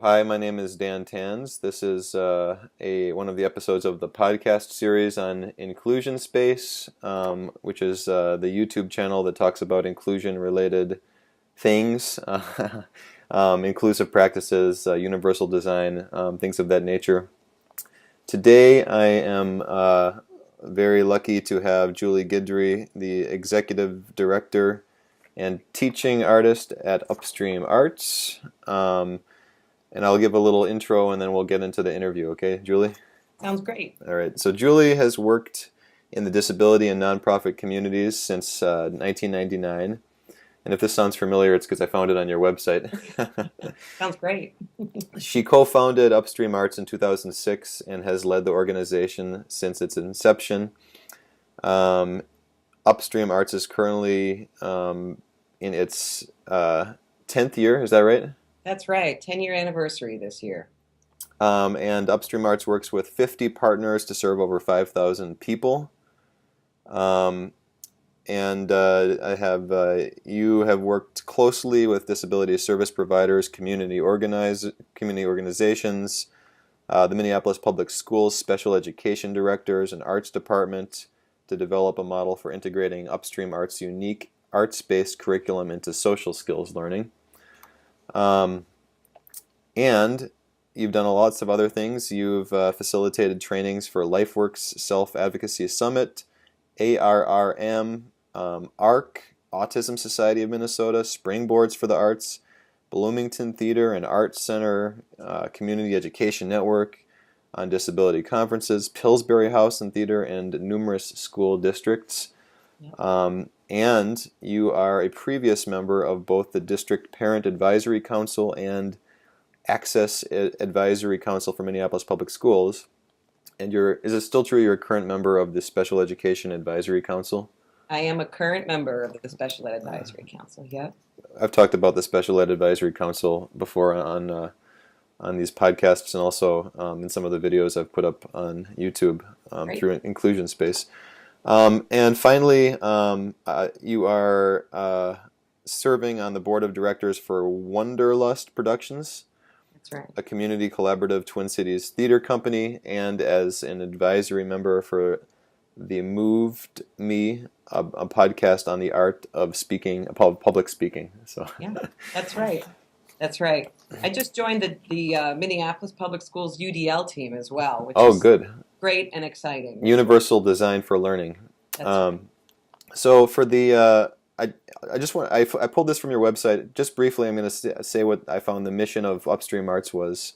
Hi, my name is Dan Tanz. This is one of the episodes of the podcast series on inclusion space, which is the YouTube channel that talks about inclusion-related things, inclusive practices, universal design, things of that nature. Today, I am very lucky to have Julie Guidry, the executive director and teaching artist at Upstream Arts. And I'll give a little intro and then we'll get into the interview, okay, Julie? Sounds great. All right, so Julie has worked in the disability and nonprofit communities since 1999. And if this sounds familiar, it's because I found it on your website. Sounds great. She co-founded Upstream Arts in 2006 and has led the organization since its inception. Upstream Arts is currently in its 10th year, is that right? That's right. 10-year anniversary this year. And Upstream Arts works with 50 partners to serve over 5,000 people. You have worked closely with disability service providers, community organizations, the Minneapolis Public Schools special education directors, and arts department to develop a model for integrating Upstream Arts' unique arts-based curriculum into social skills learning. And you've done lots of other things. You've facilitated trainings for Lifeworks Self Advocacy Summit, ARRM, ARC, Autism Society of Minnesota, Springboards for the Arts, Bloomington Theater and Arts Center, Community Education Network on Disability Conferences, Pillsbury House and Theater, and numerous school districts. Yeah. And you are a previous member of both the District Parent Advisory Council and Access Advisory Council for Minneapolis Public Schools. And is it still true you're a current member of the Special Education Advisory Council? I am a current member of the Special Ed Advisory Council, yeah. I've talked about the Special Ed Advisory Council before on these podcasts and also in some of the videos I've put up on YouTube through Inclusion Space. And finally, you are serving on the board of directors for Wonderlust Productions. That's right. A community collaborative Twin Cities theater company, and as an advisory member for the Moved Me, a podcast on the art of speaking, public speaking. So Yeah, that's right. That's right. I just joined the Minneapolis Public Schools UDL team as well, which is good. Great and exciting. Universal design for learning. That's right. So for the I pulled this from your website. Just briefly, I'm going to say what I found the mission of Upstream Arts was,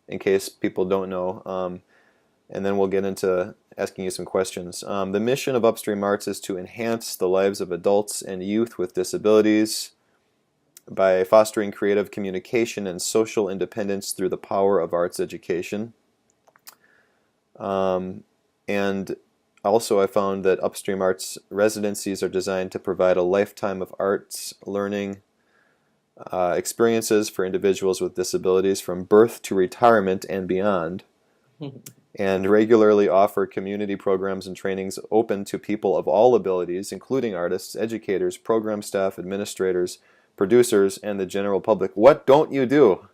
in case people don't know, and then we'll get into asking you some questions. The mission of Upstream Arts is to enhance the lives of adults and youth with disabilities by fostering creative communication and social independence through the power of arts education. And also, I found that Upstream Arts residencies are designed to provide a lifetime of arts learning experiences for individuals with disabilities from birth to retirement and beyond, and regularly offer community programs and trainings open to people of all abilities, including artists, educators, program staff, administrators, producers, and the general public. What don't you do?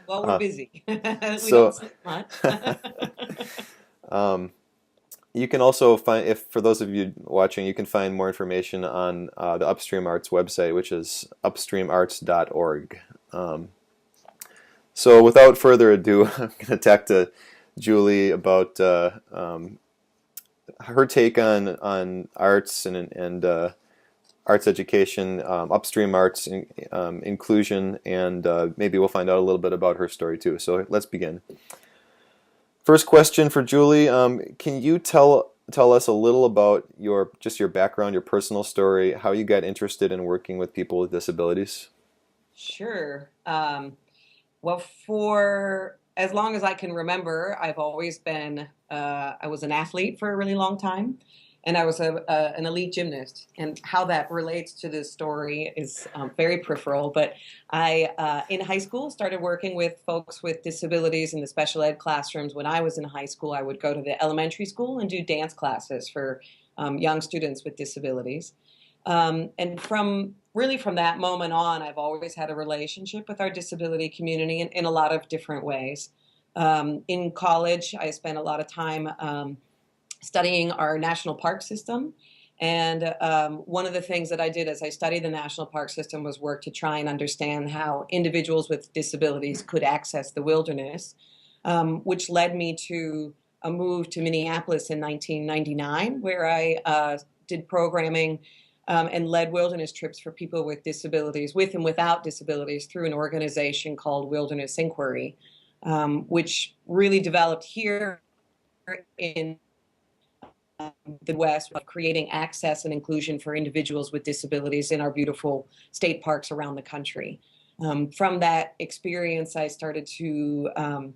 Well, we're busy. We So- don't sleep much. You can also find, for those of you watching, you can find more information on the Upstream Arts website, which is upstreamarts.org. So without further ado, I'm going to talk to Julie about her take on arts and arts education, Upstream Arts inclusion, and maybe we'll find out a little bit about her story too. So let's begin. First question for Julie. Can you tell us a little about your background, your personal story, how you got interested in working with people with disabilities? Sure. Well, for as long as I can remember, I've always been, I was an athlete for a really long time, and I was an elite gymnast. And how that relates to this story is very peripheral, but I, in high school, started working with folks with disabilities in the special ed classrooms. When I was in high school, I would go to the elementary school and do dance classes for young students with disabilities. And from that moment on, I've always had a relationship with our disability community in a lot of different ways. In college, I spent a lot of time studying our national park system. And one of the things that I did as I studied the national park system was work to try and understand how individuals with disabilities could access the wilderness, which led me to a move to Minneapolis in 1999, where I did programming and led wilderness trips for people with disabilities, with and without disabilities, through an organization called Wilderness Inquiry, which really developed here in the West of creating access and inclusion for individuals with disabilities in our beautiful state parks around the country. From that experience, I started to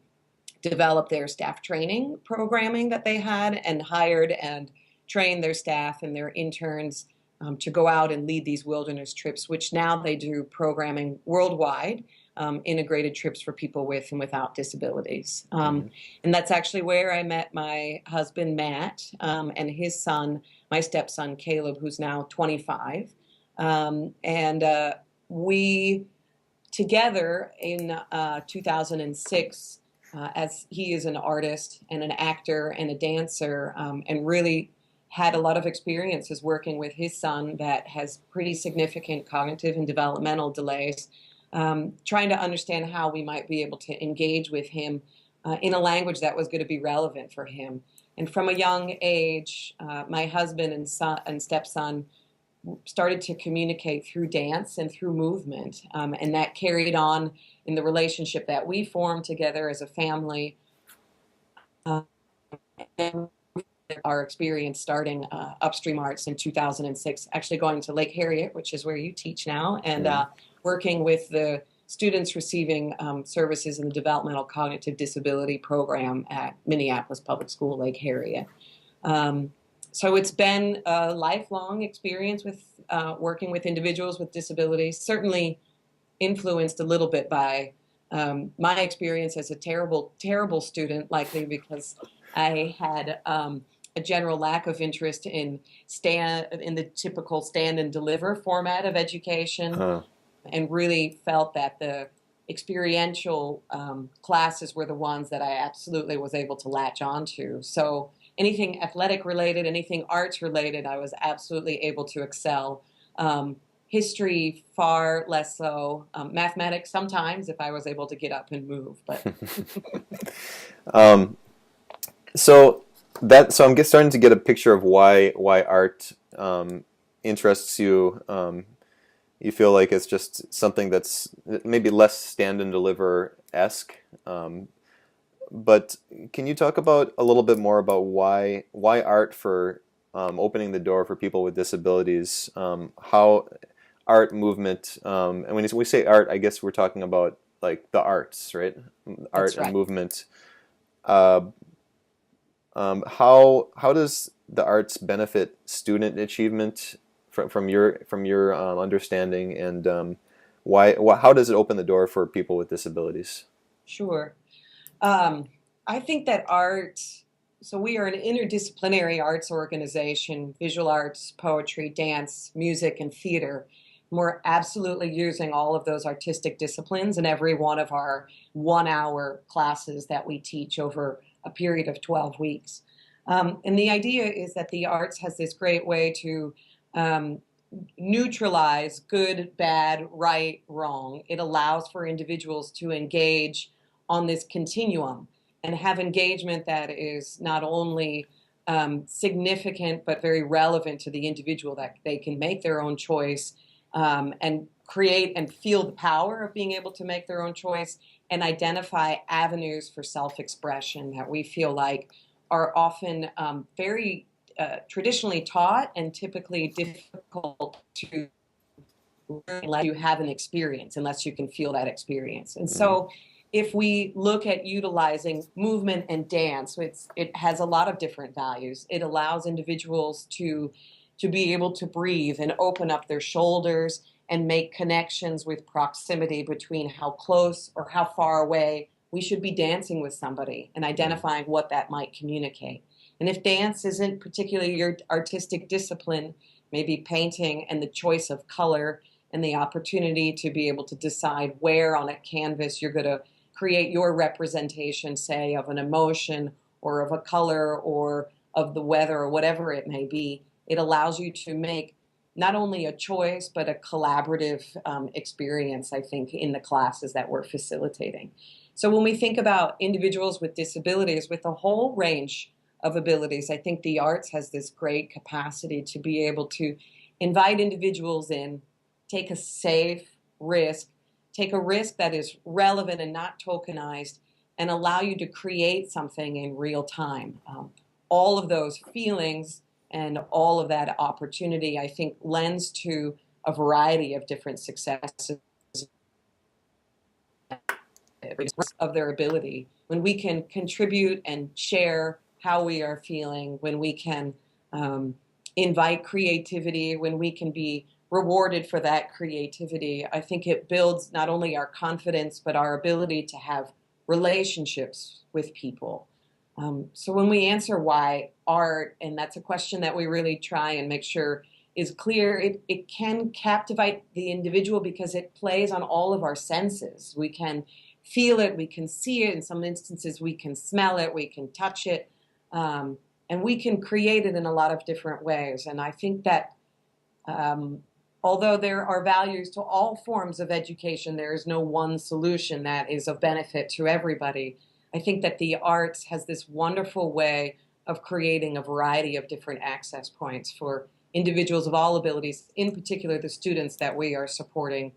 develop their staff training programming that they had, and hired and trained their staff and their interns to go out and lead these wilderness trips, which now they do programming worldwide, integrated trips for people with and without disabilities. And that's actually where I met my husband, Matt, and his son, my stepson, Caleb, who's now 25. And we together in 2006, as he is an artist and an actor and a dancer, and really had a lot of experiences working with his son that has pretty significant cognitive and developmental delays, trying to understand how we might be able to engage with him in a language that was going to be relevant for him. And from a young age, my husband and stepson started to communicate through dance and through movement, and that carried on in the relationship that we formed together as a family. And our experience starting Upstream Arts in 2006, actually going to Lake Harriet, which is where you teach now, and working with the students receiving services in the Developmental Cognitive Disability Program at Minneapolis Public School, Lake Harriet. So it's been a lifelong experience with working with individuals with disabilities, certainly influenced a little bit by my experience as a terrible, terrible student, likely because I had a general lack of interest in the typical stand and deliver format of education, and really felt that the experiential classes were the ones that I absolutely was able to latch onto. So anything athletic related, anything arts related, I was absolutely able to excel. History, far less so. Mathematics, sometimes, if I was able to get up and move. But so I'm starting to get a picture of why art interests you. You feel like it's just something that's maybe less stand and deliver-esque. But can you talk about a little bit more about why art for opening the door for people with disabilities? How art movement, and when we say art, I guess we're talking about like the arts, right? Art and movement. How does the arts benefit student achievement from your understanding, and how does it open the door for people with disabilities? Sure. I think that art, so we are an interdisciplinary arts organization: visual arts, poetry, dance, music, and theater. We're absolutely using all of those artistic disciplines in every one of our 1-hour classes that we teach over a period of 12 weeks. And the idea is that the arts has this great way to neutralize good, bad, right, wrong. It allows for individuals to engage on this continuum and have engagement that is not only significant but very relevant to the individual, that they can make their own choice and create and feel the power of being able to make their own choice, and identify avenues for self-expression that we feel like are often very traditionally taught and typically difficult to let you have an experience unless you can feel that experience. And so if we look at utilizing movement and dance, it has a lot of different values. It allows individuals to be able to breathe and open up their shoulders and make connections with proximity between how close or how far away we should be dancing with somebody, and identifying what that might communicate. And if dance isn't particularly your artistic discipline, maybe painting, and the choice of color and the opportunity to be able to decide where on a canvas you're going to create your representation, say, of an emotion or of a color or of the weather or whatever it may be. It allows you to make not only a choice, but a collaborative experience, I think, in the classes that we're facilitating. So when we think about individuals with disabilities, with a whole range of abilities, I think the arts has this great capacity to be able to invite individuals in, take a safe risk, take a risk that is relevant and not tokenized, and allow you to create something in real time. All of those feelings and all of that opportunity, I think, lends to a variety of different successes of their ability. When we can contribute and share how we are feeling, when we can invite creativity, when we can be rewarded for that creativity, I think it builds not only our confidence, but our ability to have relationships with people. So when we answer why art, and that's a question that we really try and make sure is clear, it can captivate the individual because it plays on all of our senses. We can feel it, we can see it, in some instances we can smell it, we can touch it, and we can create it in a lot of different ways. And I think that although there are values to all forms of education, there is no one solution that is of benefit to everybody. I think that the arts has this wonderful way of creating a variety of different access points for individuals of all abilities, in particular the students that we are supporting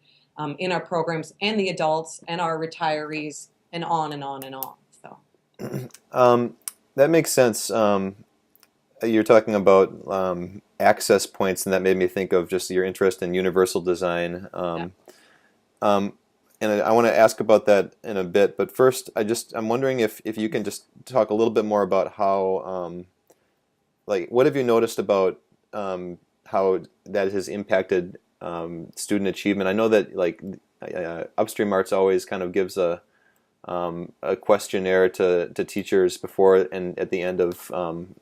in our programs, and the adults and our retirees, and on and on and on. So that makes sense. You're talking about access points, and that made me think of just your interest in universal design. And I want to ask about that in a bit, but first, I'm wondering if you can just talk a little bit more about how, what have you noticed about how that has impacted student achievement? I know that Upstream Arts always kind of gives a questionnaire to teachers before and at the end of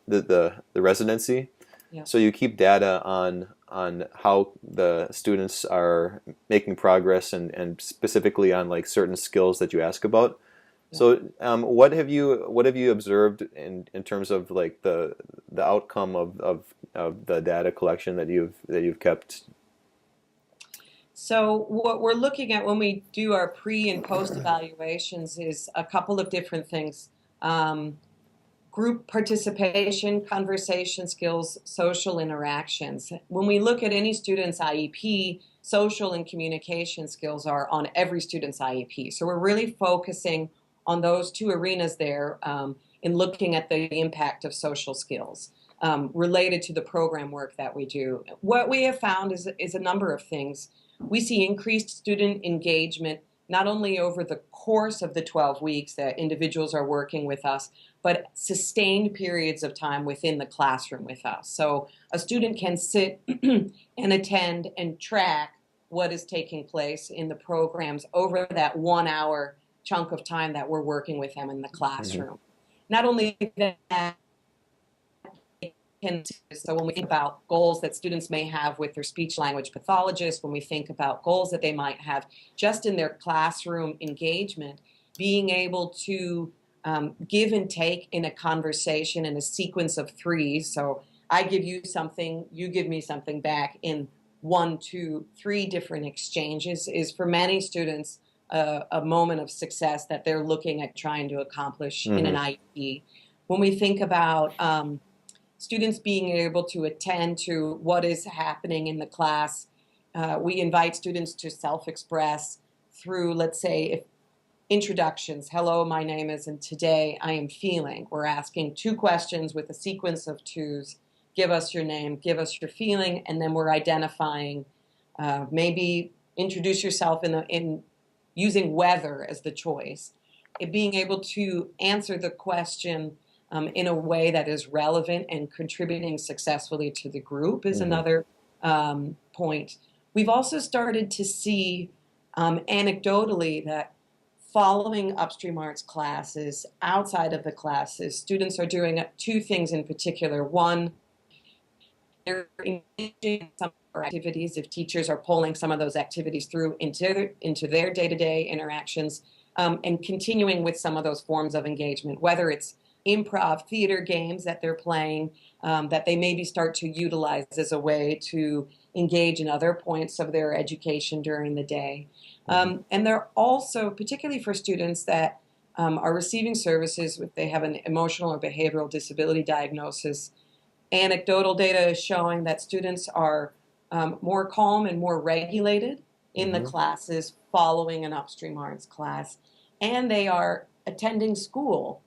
the residency. Yeah. So you keep data on how the students are making progress and specifically on certain skills that you ask about. Yeah. So what have you observed in terms of the outcome of the data collection that you've kept? So what we're looking at when we do our pre and post evaluations is a couple of different things. Group participation, conversation skills, social interactions. When we look at any student's IEP, social and communication skills are on every student's IEP. So we're really focusing on those two arenas there in looking at the impact of social skills related to the program work that we do. What we have found is a number of things. We see increased student engagement not only over the course of the 12 weeks that individuals are working with us, but sustained periods of time within the classroom with us. So a student can sit and attend and track what is taking place in the programs over that 1 hour chunk of time that we're working with them in the classroom. Mm-hmm. Not only that, so when we think about goals that students may have with their speech language pathologist, when we think about goals that they might have just in their classroom engagement, being able to give and take in a conversation in a sequence of 3. So I give you something, you give me something back in 1, 2, 3 different exchanges is for many students a moment of success that they're looking at trying to accomplish in an IEP. When we think about students being able to attend to what is happening in the class, we invite students to self-express through, let's say, introductions. Hello, my name is, and today I am feeling. We're asking 2 questions with a sequence of 2s. Give us your name, give us your feeling, and then we're identifying, maybe introduce yourself in using weather as the choice. Being able to answer the question in a way that is relevant and contributing successfully to the group is another point. We've also started to see anecdotally that following Upstream Arts classes, outside of the classes, students are doing 2 things in particular. One, they're engaging in some of our activities, if teachers are pulling some of those activities through into their day-to-day interactions, and continuing with some of those forms of engagement, whether it's improv theater games that they're playing, that they maybe start to utilize as a way to engage in other points of their education during the day. And they're also, particularly for students that are receiving services if they have an emotional or behavioral disability diagnosis, anecdotal data is showing that students are more calm and more regulated in the classes following an Upstream Arts class, and they are attending school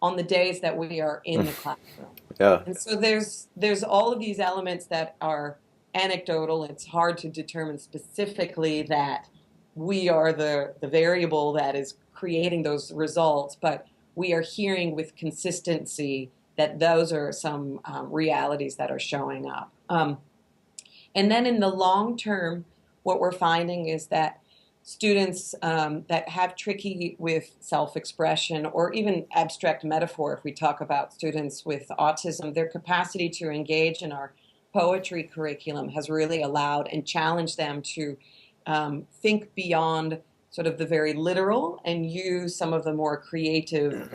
on the days that we are in the classroom. Yeah. And so there's all of these elements that are anecdotal. It's hard to determine specifically that we are the variable that is creating those results, but we are hearing with consistency that those are some realities that are showing up. And then in the long term, what we're finding is that students that have tricky with self-expression or even abstract metaphor, if we talk about students with autism, their capacity to engage in our poetry curriculum has really allowed and challenged them to think beyond sort of the very literal and use some of the more creative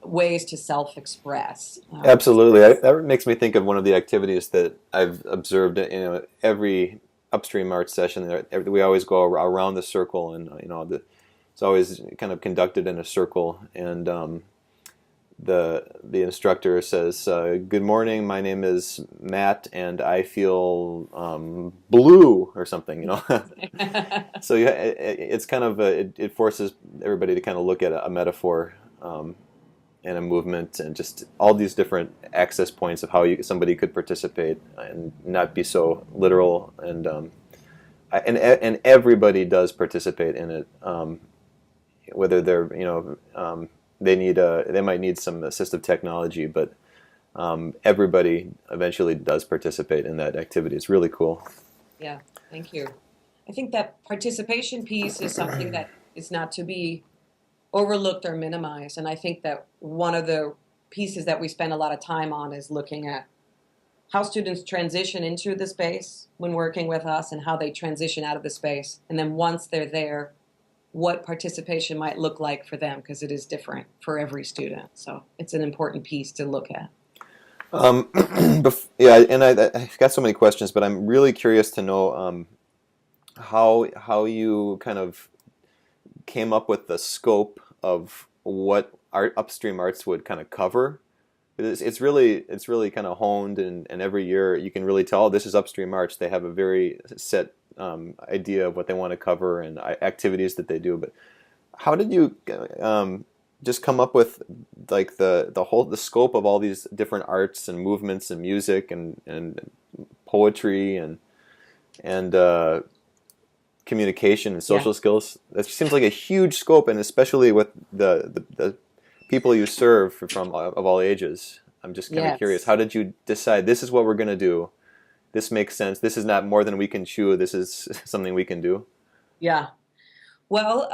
ways to self-express. Absolutely. That makes me think of one of the activities that I've observed. Every Upstream Arts session, we always go around the circle, and it's always kind of conducted in a circle. And the instructor says, "Good morning. My name is Matt, and I feel blue," or something. So it's kind of it forces everybody to kind of look at a metaphor. And a movement, and just all these different access points of how somebody could participate and not be so literal. And everybody does participate in it, whether they're they might need some assistive technology, but everybody eventually does participate in that activity. It's really cool. Yeah, thank you. I think that participation piece is something that is not to be overlooked or minimized. And I think that one of the pieces that we spend a lot of time on is looking at how students transition into the space when working with us and how they transition out of the space. And then once they're there, what participation might look like for them, because it is different for every student. So it's an important piece to look at. Yeah, and I've got so many questions, but I'm really curious to know how you kind of came up with the scope of what Upstream Arts would kind of cover. It's really kind of honed, and every year you can really tell, this is Upstream Arts. They have a very set idea of what they want to cover and activities that they do. But how did you just come up with like the scope of all these different arts and movements and music and poetry and communication and social skills? That seems like a huge scope, and especially with the people you serve from of all ages. I'm just kind of curious. How did you decide this is what we're going to do? This makes sense. This is not more than we can chew. This is something we can do. Yeah. Well,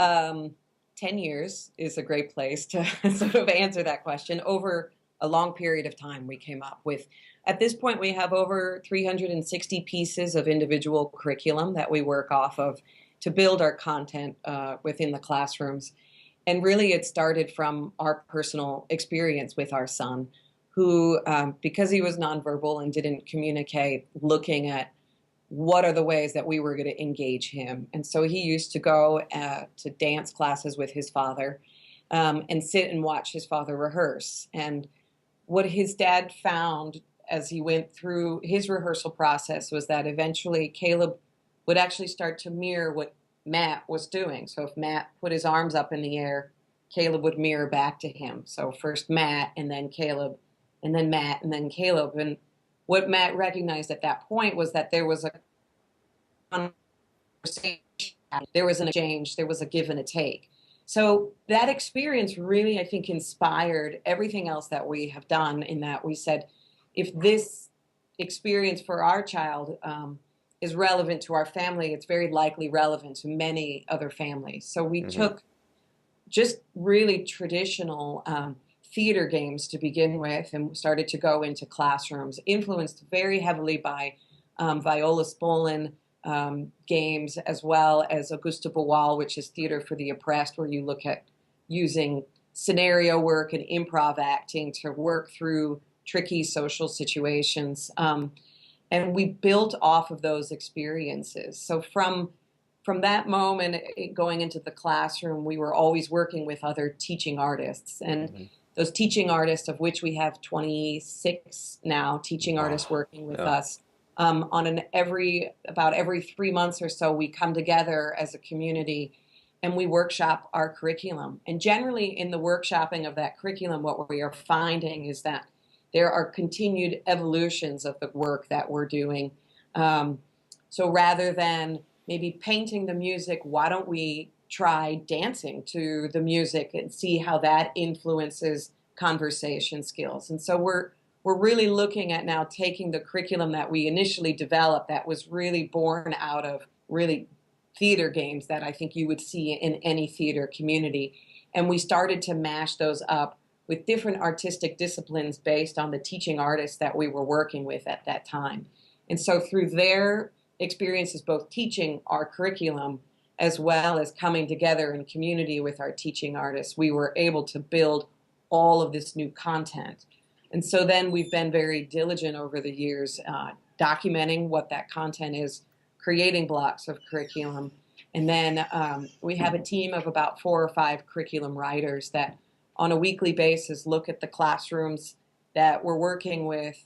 10 years is a great place to sort of answer that question. Over a long period of time, we came up with, at this point, we have over 360 pieces of individual curriculum that we work off of to build our content within the classrooms. And really, it started from our personal experience with our son, who, because he was nonverbal and didn't communicate, looking at what are the ways that we were going to engage him. And so he used to go to dance classes with his father and sit and watch his father rehearse. And what his dad found as he went through his rehearsal process was that eventually Caleb would actually start to mirror what Matt was doing. So if Matt put his arms up in the air, Caleb would mirror back to him. So first Matt, and then Caleb, and then Matt, and then Caleb. And what Matt recognized at that point was that there was a conversation, there was an exchange, there was a give and a take. So that experience really, I think, inspired everything else that we have done, in that we said, if this experience for our child is relevant to our family, it's very likely relevant to many other families. So we took just really traditional theater games to begin with and started to go into classrooms, influenced very heavily by Viola Spolin games, as well as Auguste Boal, which is theater for the oppressed, where you look at using scenario work and improv acting to work through tricky social situations. And we built off of those experiences. So from that moment going into the classroom, we were always working with other teaching artists. And those teaching artists, of which we have 26 now, teaching artists working with us, about every 3 months or so, we come together as a community and we workshop our curriculum. And generally in the workshopping of that curriculum, what we are finding is that there are continued evolutions of the work that we're doing. So rather than maybe painting the music, why don't we try dancing to the music and see how that influences conversation skills? And so we're really looking at now taking the curriculum that we initially developed that was really born out of really theater games that I think you would see in any theater community. And we started to mash those up with different artistic disciplines based on the teaching artists that we were working with at that time. And so through their experiences, both teaching our curriculum as well as coming together in community with our teaching artists, we were able to build all of this new content. And so then we've been very diligent over the years, documenting what that content is, creating blocks of curriculum. And then we have a team of about 4 or 5 curriculum writers that on a weekly basis look at the classrooms that we're working with,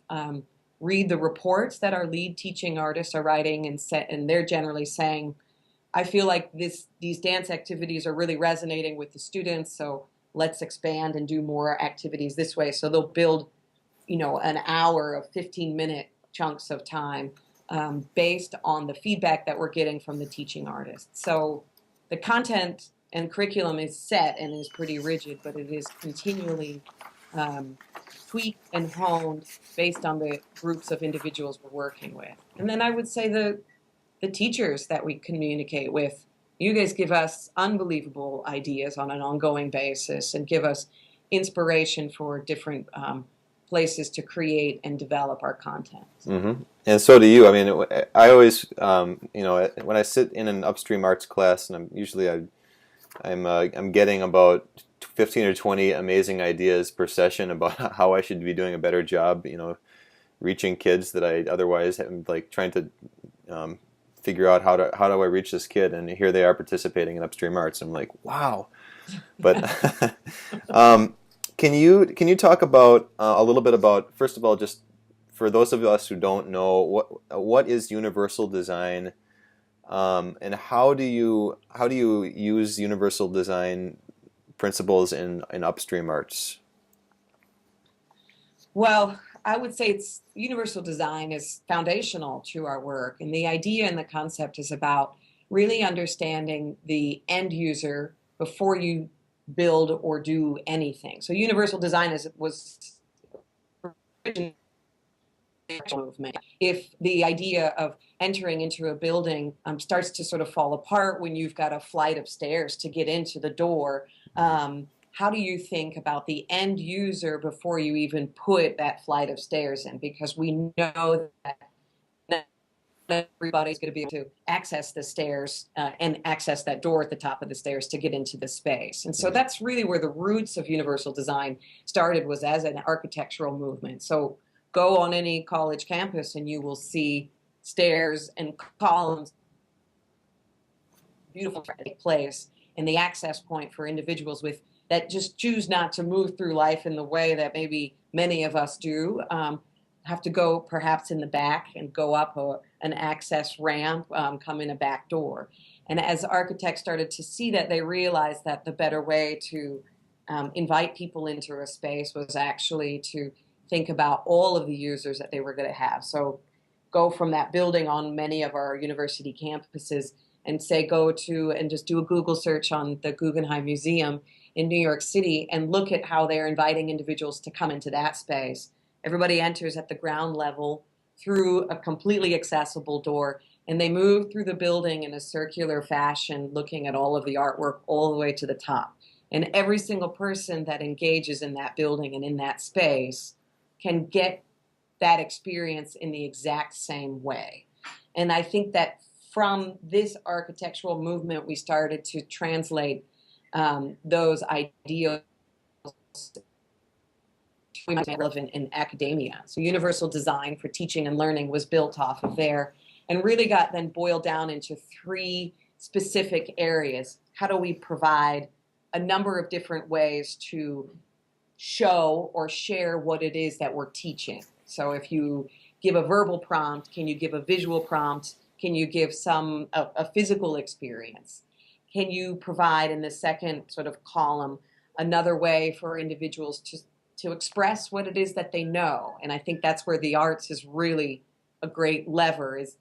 read the reports that our lead teaching artists are writing, and they're generally saying, I feel like these dance activities are really resonating with the students, so let's expand and do more activities this way. So they'll build, an hour of 15-minute chunks of time based on the feedback that we're getting from the teaching artists. So the content and curriculum is set and is pretty rigid, but it is continually tweaked and honed based on the groups of individuals we're working with. And then I would say the teachers that we communicate with, you guys give us unbelievable ideas on an ongoing basis and give us inspiration for different places to create and develop our content. Mm-hmm. And so do you. I mean, I always, when I sit in an Upstream Arts class, and I'm getting about 15 or 20 amazing ideas per session about how I should be doing a better job, reaching kids that I otherwise am like trying to figure out how do I reach this kid, and here they are participating in Upstream Arts. I'm like, wow. But can you talk about a little bit about, first of all, just for those of us who don't know, what is universal design? And how do you use universal design principles in Upstream Arts? Well, I would say universal design is foundational to our work, and the idea and the concept is about really understanding the end user before you build or do anything. So universal design was movement. If the idea of entering into a building starts to sort of fall apart when you've got a flight of stairs to get into the door, how do you think about the end user before you even put that flight of stairs in? Because we know that not everybody's going to be able to access the stairs and access that door at the top of the stairs to get into the space. And so that's really where the roots of universal design started, was as an architectural movement. So go on any college campus and you will see stairs and columns, beautiful place, and the access point for individuals that just choose not to move through life in the way that maybe many of us do, have to go perhaps in the back and go up an access ramp, come in a back door. And as architects started to see that, they realized that the better way to invite people into a space was actually to think about all of the users that they were going to have. So go from that building on many of our university campuses and say go to and just do a Google search on the Guggenheim Museum in New York City and look at how they're inviting individuals to come into that space. Everybody enters at the ground level through a completely accessible door, and they move through the building in a circular fashion, looking at all of the artwork all the way to the top. And every single person that engages in that building and in that space can get that experience in the exact same way. And I think that from this architectural movement, we started to translate those ideals relevant in academia. So universal design for teaching and learning was built off of there and really got then boiled down into 3 specific areas. How do we provide a number of different ways to show or share what it is that we're teaching? So if you give a verbal prompt, can you give a visual prompt? Can you give a physical experience? Can you provide, in the second sort of column, another way for individuals to express what it is that they know? And I think that's where the arts is really a great lever, is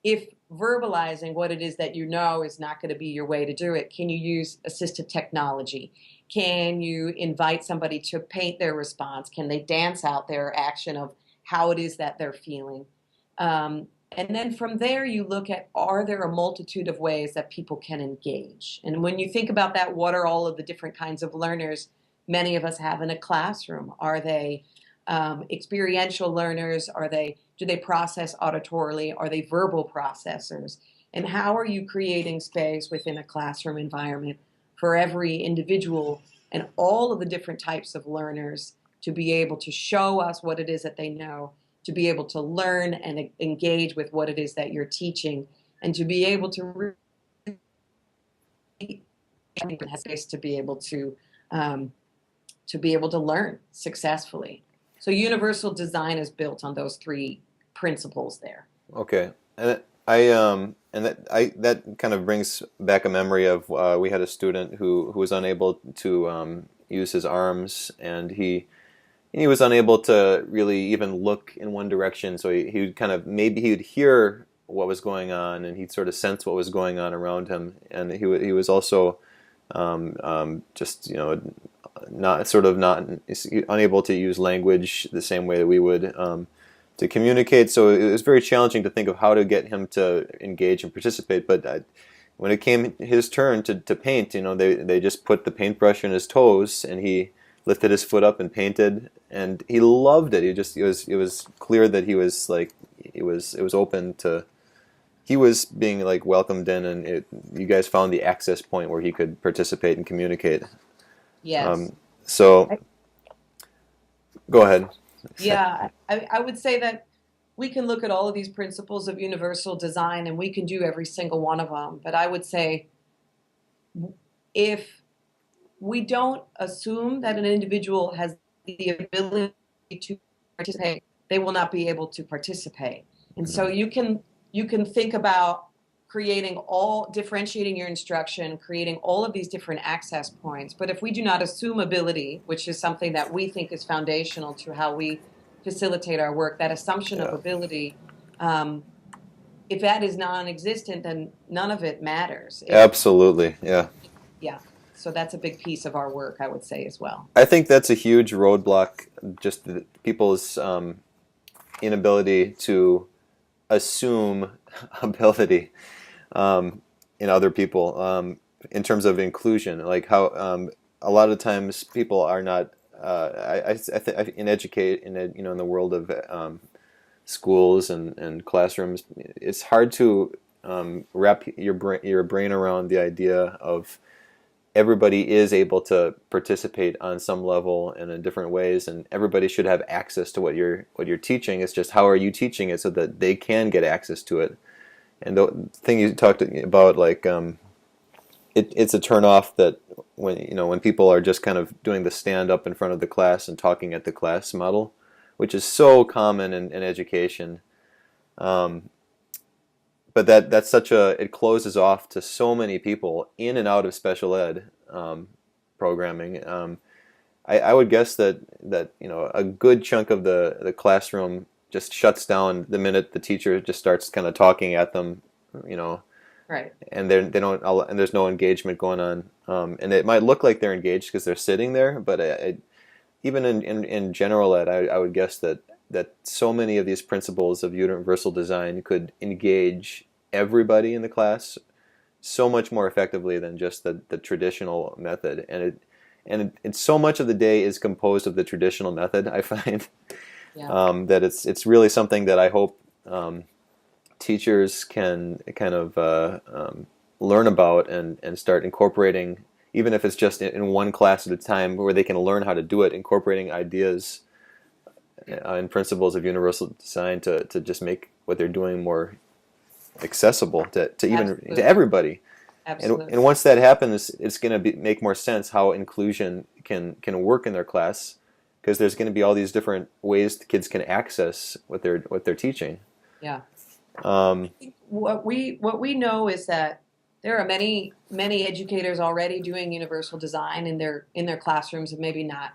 if verbalizing what it is that you know is not going to be your way to do it, can you use assistive technology? Can you invite somebody to paint their response? Can they dance out their action of how it is that they're feeling? And then from there, you look at, are there a multitude of ways that people can engage? And when you think about that, what are all of the different kinds of learners many of us have in a classroom? Are they experiential learners? Do they process auditorily? Are they verbal processors? And how are you creating space within a classroom environment for every individual and all of the different types of learners to be able to show us what it is that they know, to be able to learn and engage with what it is that you're teaching, and to be able to have space to be able to learn successfully. So universal design is built on those 3 principles there. Okay, and that kind of brings back a memory of we had a student who was unable to use his arms, and he was unable to really even look in one direction. So he would kind of, maybe he would hear what was going on, and he'd sort of sense what was going on around him, and he was also just not unable to use language the same way that we would to communicate. So it was very challenging to think of how to get him to engage and participate. But when it came his turn to paint, they just put the paintbrush in his toes, and he lifted his foot up and painted, and he loved it. It was clear that he was open to. He was being welcomed in, and you guys found the access point where he could participate and communicate. Yes. So, go ahead. Yeah, I would say that we can look at all of these principles of universal design, and we can do every single one of them. But I would say, if we don't assume that an individual has the ability to participate, they will not be able to participate. And so you can think about differentiating your instruction, creating all of these different access points. But if we do not assume ability, which is something that we think is foundational to how we facilitate our work, that assumption of ability, if that is non-existent, then none of it matters. Absolutely, yeah. Yeah. So that's a big piece of our work, I would say, as well. I think that's a huge roadblock, just people's inability to assume ability in other people in terms of inclusion. Like how a lot of times people are not. In the world of schools and classrooms, it's hard to wrap your brain around the idea of everybody is able to participate on some level and in different ways, and everybody should have access to what you're teaching. It's just, how are you teaching it so that they can get access to it? And the thing you talked about, it's a turnoff that when people are just kind of doing the stand up in front of the class and talking at the class model, which is so common in education. But that's it closes off to so many people in and out of special ed programming. I would guess that a good chunk of the classroom just shuts down the minute the teacher just starts kind of talking at them, Right. And they don't, and there's no engagement going on. And it might look like they're engaged because they're sitting there, but even in general ed, I would guess that so many of these principles of universal design could engage everybody in the class, so much more effectively than just the traditional method. And so much of the day is composed of the traditional method, I find. Yeah. That it's really something that I hope teachers can kind of learn about and start incorporating, even if it's just in one class at a time, where they can learn how to do it, incorporating ideas and principles of universal design to just make what they're doing more accessible to even Absolutely. to everybody. Absolutely. And once that happens, it's going to make more sense how inclusion can work in their class, because there's going to be all these different ways the kids can access what they're teaching. Yeah. Um, What we know is that there are many educators already doing universal design in their classrooms, and maybe not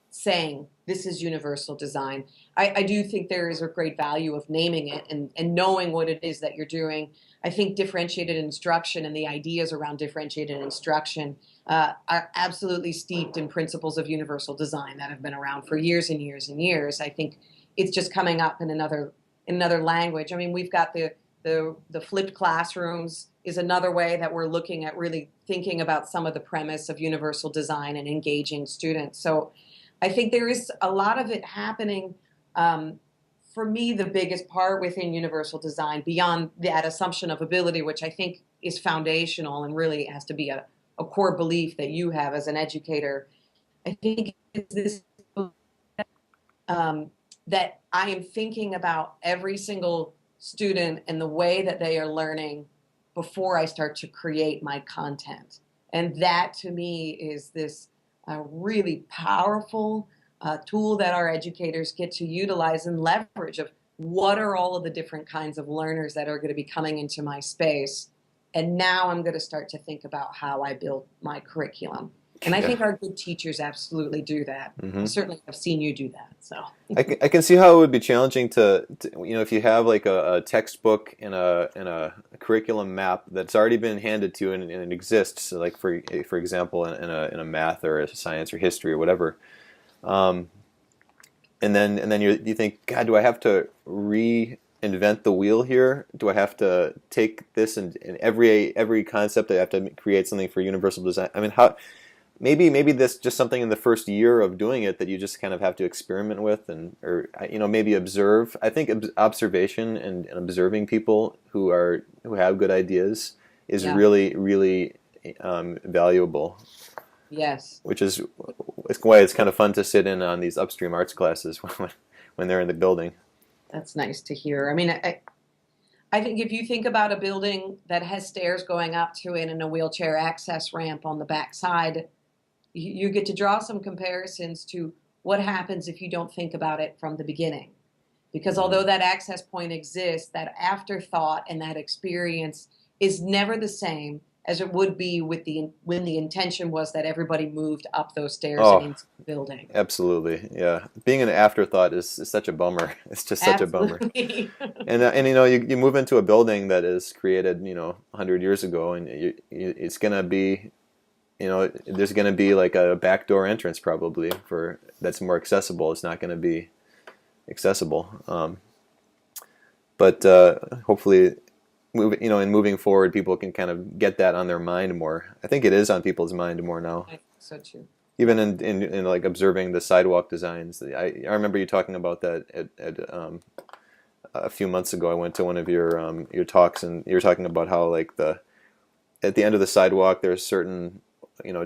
saying this is universal design. I do think there is a great value of naming it and knowing what it is that you're doing. I think differentiated instruction and the ideas around differentiated instruction are absolutely steeped in principles of universal design that have been around for years and years and years. I think it's just coming up in another language. I mean, we've got the flipped classrooms is another way that we're looking at really thinking about some of the premise of universal design and engaging students. So I think there is a lot of it happening. For me, the biggest part within universal design, beyond that assumption of ability, which I think is foundational and really has to be a core belief that you have as an educator, I think it's this that I am thinking about every single student and the way that they are learning before I start to create my content. And that to me is this really powerful tool that our educators get to utilize and leverage of what are all of the different kinds of learners that are going to be coming into my space. And now I'm going to start to think about how I build my curriculum. And I think our good teachers absolutely do that. Mm-hmm. Certainly I've seen you do that. So I can see how it would be challenging to if you have like a textbook and a curriculum map that's already been handed to you and it exists, like for example in a math or a science or history or whatever, and then you think, God, do I have to reinvent the wheel here? Do I have to take this and every concept I have to create something for universal design? I mean, how? Maybe that's just something in the first year of doing it that you just kind of have to experiment with or maybe observe. I think observation and observing people who have good ideas is really, really valuable. Yes. Which is why it's kind of fun to sit in on these Upstream Arts classes when they're in the building. That's nice to hear. I mean, I think if you think about a building that has stairs going up to it and a wheelchair access ramp on the back side, you get to draw some comparisons to what happens if you don't think about it from the beginning. Because although that access point exists, that afterthought and that experience is never the same as it would be when the intention was that everybody moved up those stairs and into the building. Absolutely, yeah. Being an afterthought is such a bummer. It's just such a bummer. And you move into a building that is created 100 years ago, and it's gonna be there's gonna be like a backdoor entrance probably that's more accessible. It's not gonna be accessible, but hopefully. Moving forward, people can kind of get that on their mind more. I think it is on people's mind more now. I think so too. Even in like observing the sidewalk designs. I remember you talking about that at a few months ago. I went to one of your talks, and you were talking about how like at the end of the sidewalk there's certain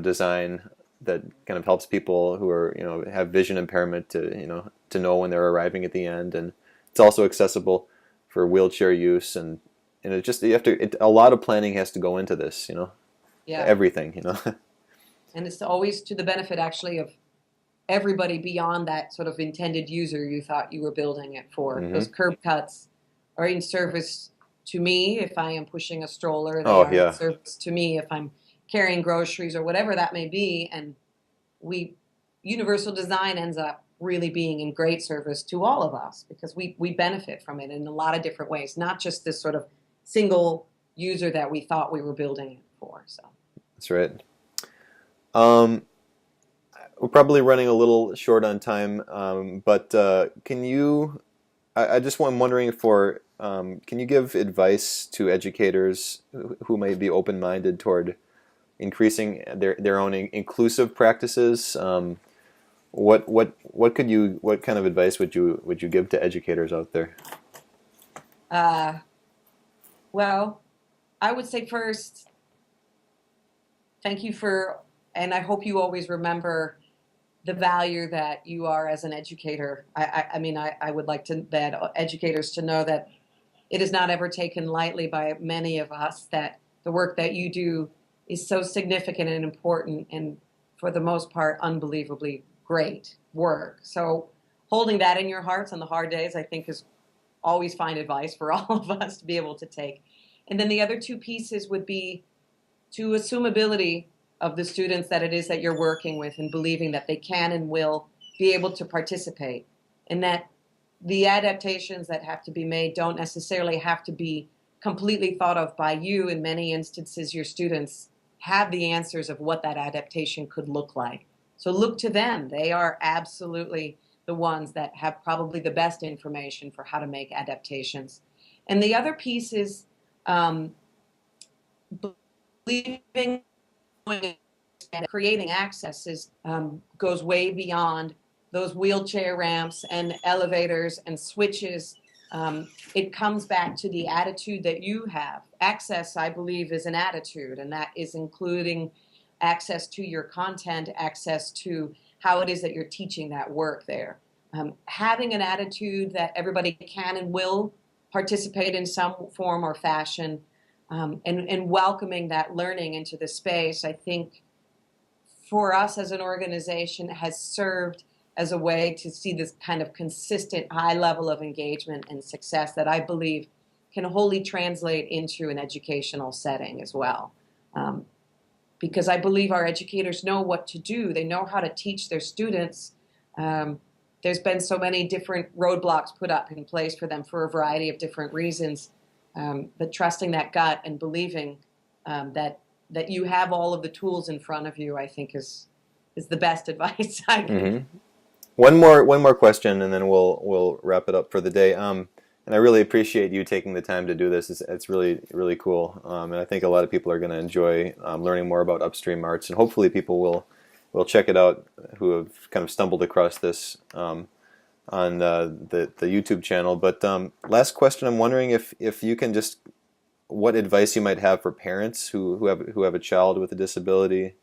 design that kind of helps people who are have vision impairment to know when they're arriving at the end, and it's also accessible for wheelchair use and it just a lot of planning has to go into this, everything, And it's always to the benefit actually of everybody beyond that sort of intended user you thought you were building it for. Mm-hmm. Those curb cuts are in service to me if I am pushing a stroller. They are in service to me if I'm carrying groceries or whatever that may be. And universal design ends up really being in great service to all of us because we benefit from it in a lot of different ways, not just this sort of single user that we thought we were building it for. So that's right. We're probably running a little short on time, but can you? I'm wondering for can you give advice to educators who may be open-minded toward increasing their own inclusive practices? What kind of advice would you give to educators out there? Uh, well, I would say first, thank you for, and I hope you always remember the value that you are as an educator. I mean, I would like that educators to know that it is not ever taken lightly by many of us, that the work that you do is so significant and important, and for the most part, unbelievably great work. So holding that in your hearts on the hard days, I think, is always fine advice for all of us to be able to take. And then the other two pieces would be to assumability of the students that it is that you're working with, and believing that they can and will be able to participate, and that the adaptations that have to be made don't necessarily have to be completely thought of by you. In many instances, your students have the answers of what that adaptation could look like. So look to them. They are absolutely the ones that have probably the best information for how to make adaptations. And the other piece is believing and creating access goes way beyond those wheelchair ramps and elevators and switches. It comes back to the attitude that you have. Access, I believe, is an attitude, and that is including access to your content, access to how it is that you're teaching that work there. Having an attitude that everybody can and will participate in some form or fashion, and welcoming that learning into the space, I think, for us as an organization, has served as a way to see this kind of consistent high level of engagement and success that I believe can wholly translate into an educational setting as well. Because I believe our educators know what to do. They know how to teach their students. There's been so many different roadblocks put up in place for them for a variety of different reasons. But trusting that gut and believing that you have all of the tools in front of you, I think, is the best advice I can. Mm-hmm. One more question, and then we'll wrap it up for the day. And I really appreciate you taking the time to do this. It's really cool, and I think a lot of people are going to enjoy learning more about Upstream Arts, and hopefully people will check it out who have kind of stumbled across this on the YouTube channel. But last question, I'm wondering if you can just, what advice you might have for parents who have a child with a disability,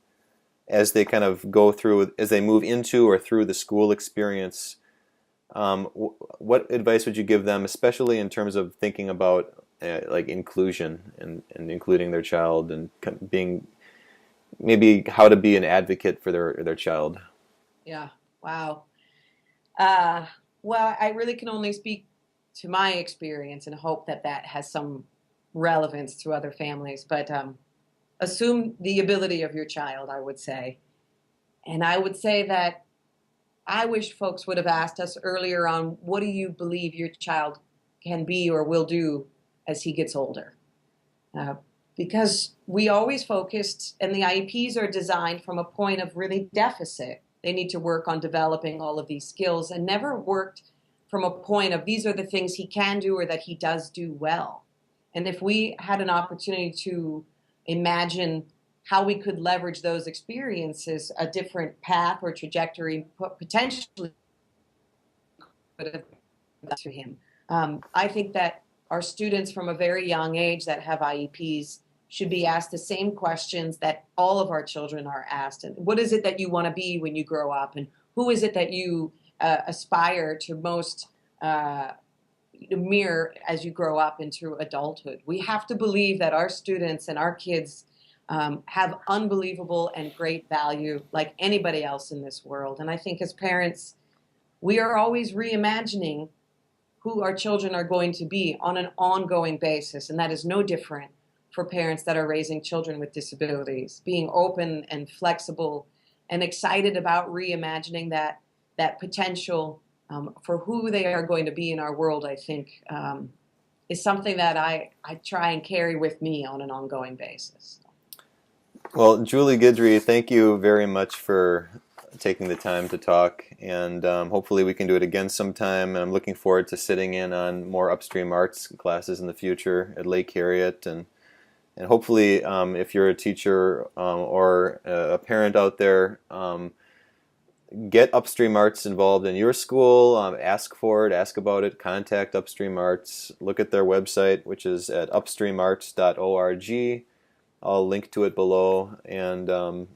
as they kind of go through, as they move into or through the school experience. What advice would you give them, especially in terms of thinking about like inclusion and including their child, and being, maybe how to be an advocate for their child? Yeah. Wow. Well, I really can only speak to my experience and hope that has some relevance to other families. But assume the ability of your child, I would say. And I would say that I wish folks would have asked us earlier on, what do you believe your child can be or will do as he gets older? Because we always focused, and the IEPs are designed from a point of really deficit. They need to work on developing all of these skills, and never worked from a point of these are the things he can do or that he does do well. And if we had an opportunity to imagine how we could leverage those experiences, a different path or trajectory potentially could have been to him. I think that our students from a very young age that have IEPs should be asked the same questions that all of our children are asked. And what is it that you want to be when you grow up? And who is it that you aspire to most mirror as you grow up into adulthood? We have to believe that our students and our kids have unbelievable and great value like anybody else in this world. And I think as parents, we are always reimagining who our children are going to be on an ongoing basis. And that is no different for parents that are raising children with disabilities. Being open and flexible and excited about reimagining that potential for who they are going to be in our world, I think, is something that I try and carry with me on an ongoing basis. Well, Julie Guidry, thank you very much for taking the time to talk, and hopefully we can do it again sometime. I'm looking forward to sitting in on more Upstream Arts classes in the future at Lake Harriet, and hopefully if you're a teacher or a parent out there, get Upstream Arts involved in your school. Ask for it, ask about it, contact Upstream Arts, look at their website, which is at upstreamarts.org. I'll link to it below. And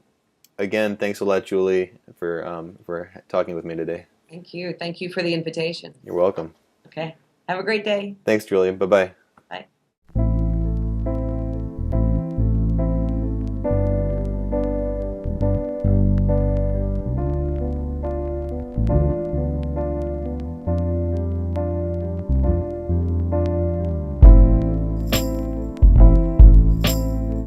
again, thanks a lot, Julie, for talking with me today. Thank you. Thank you for the invitation. You're welcome. Okay. Have a great day. Thanks, Julie. Bye-bye.